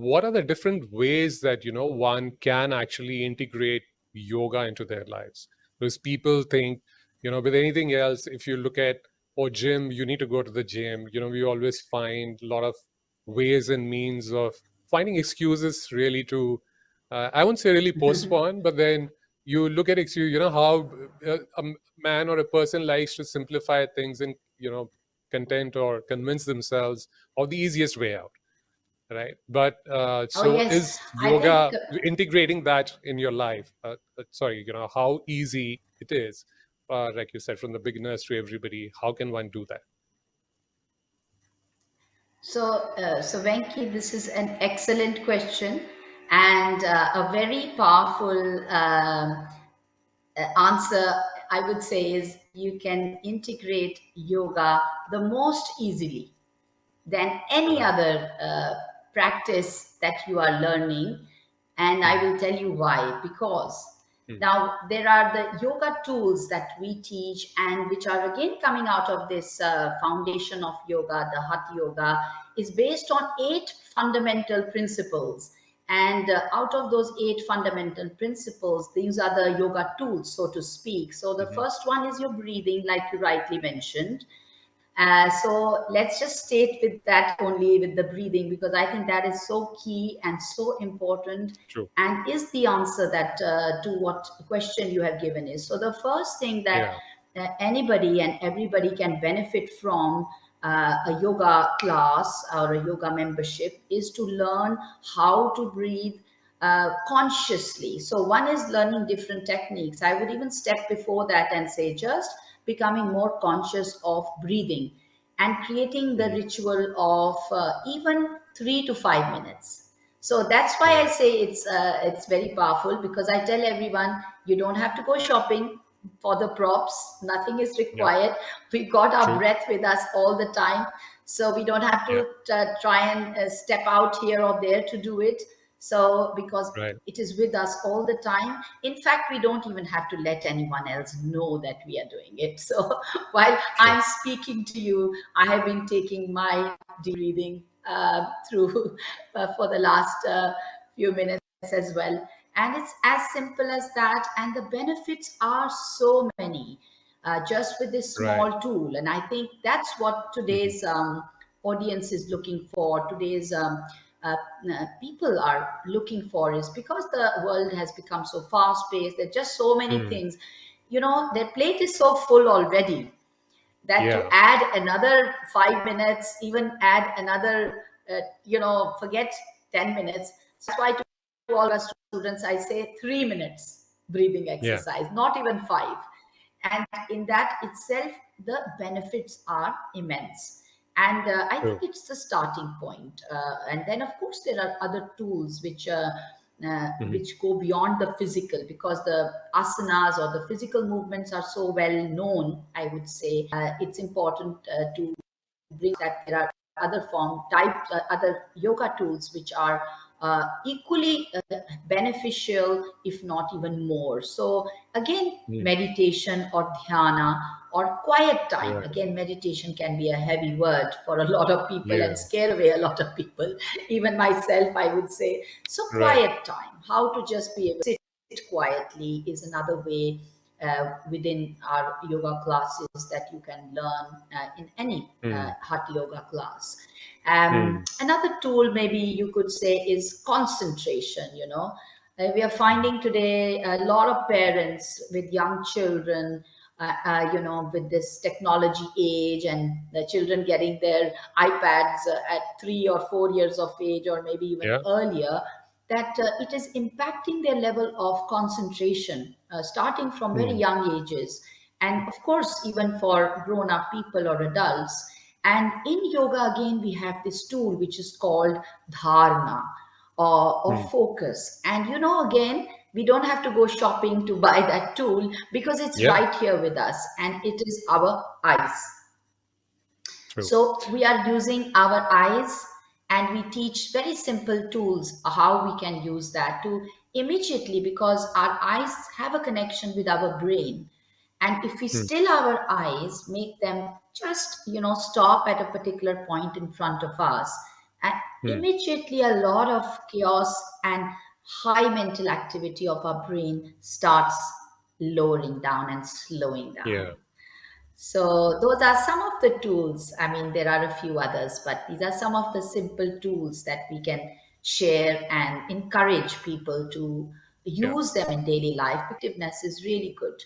what are the different ways that, one can actually integrate yoga into their lives? Because people think, with anything else, if you look at, gym, you need to go to the gym. We always find a lot of ways and means of finding excuses really to, I wouldn't say really postpone, but then you look at excuse, how a man or a person likes to simplify things and, content or convince themselves of the easiest way out. Right. But Oh so yes, is I think yoga integrating that in your life? Sorry, how easy it is, like you said, from the beginners to everybody. How can one do that? so. So Venki, this is an excellent question and a very powerful answer. I would say is you can integrate yoga the most easily than any Right. other practice that you are learning. And I Mhm. will tell you why. Because Mm. now there are the yoga tools that we teach, and which are again coming out of this foundation of yoga, the Hatha Yoga, is based on 8 fundamental principles. And out of those 8 fundamental principles, these are the yoga tools, so to speak. So the Mhm. first one is your breathing, like you rightly mentioned. So let's just state with that only, with the breathing, because I think that is so key and so important, True. and is the answer that to what question you have given is. So the first thing that Yeah. anybody and everybody can benefit from a yoga class or a yoga membership is to learn how to breathe consciously. So one is learning different techniques. I would even step before that and say just becoming more conscious of breathing and creating the Mhm. ritual of even 3 to 5 minutes. So that's why I Right. say it's very powerful, because I tell everyone you don't have to go shopping for the props. Nothing is Yeah. required. We've got our True. breath with us all the time, so we don't have Yeah. to try and step out here or there to do it. So because Right. it is with us all the time. In fact, we don't even have to let anyone else know that we are doing it. So while True. I'm speaking to you, I have been taking my deep breathing through for the last few minutes as well. And it's as simple as that. And the benefits are so many just with this Right. small tool. And I think that's what Mhm. today's audience is looking for. Today's uh, people are looking for, is because the world has become so fast paced. There's just so many Mm. things. Their plate is so full already that to Yeah. add another 5 minutes, even add another, forget 10 minutes. So that's why to all our students, I say 3 minutes breathing Yeah. exercise, not even five. And in that itself, the benefits are immense. And I think True. it's the starting point. And then, of course, there are other tools Mhm. which go beyond the physical, because the asanas or the physical movements are so well known. I would say it's important to bring that there are other form types, other yoga tools which are equally beneficial, if not even more. So again, Mm. meditation or dhyana or quiet time. Right. Again, meditation can be a heavy word for a lot of people and Yeah. scare away a lot of people, even myself, I would say. So Right. quiet time, how to just be able to sit quietly, is another way within our yoga classes that you can learn in any Mm. Hatha Yoga class. Mm. Another tool, maybe you could say, is concentration. We are Mhm. finding today a lot of parents with young children, with this technology age, and the children getting their iPads at 3 or 4 years of age, or maybe even Yeah. earlier, that it is impacting their level of concentration, starting from very Mm. young ages. And of course, even for grown up people or adults. And in yoga, again, we have this tool which is called dharana, or Mm. focus. And again, we don't have to go shopping to buy that tool, because it's Yeah. right here with us, and it is our eyes. True. So we are using our eyes, and we teach very simple tools how we can use that to immediately, because our eyes have a connection with our brain. And if we Mm. still our eyes, make them just, stop at a particular point in front of us, And Hmm. immediately a lot of chaos and high mental activity of our brain starts lowering down and slowing down. Yeah. So those are some of the tools. I mean, there are a few others, but these are some of the simple tools that we can share and encourage people to Yeah. use them in daily life. Effectiveness is really good.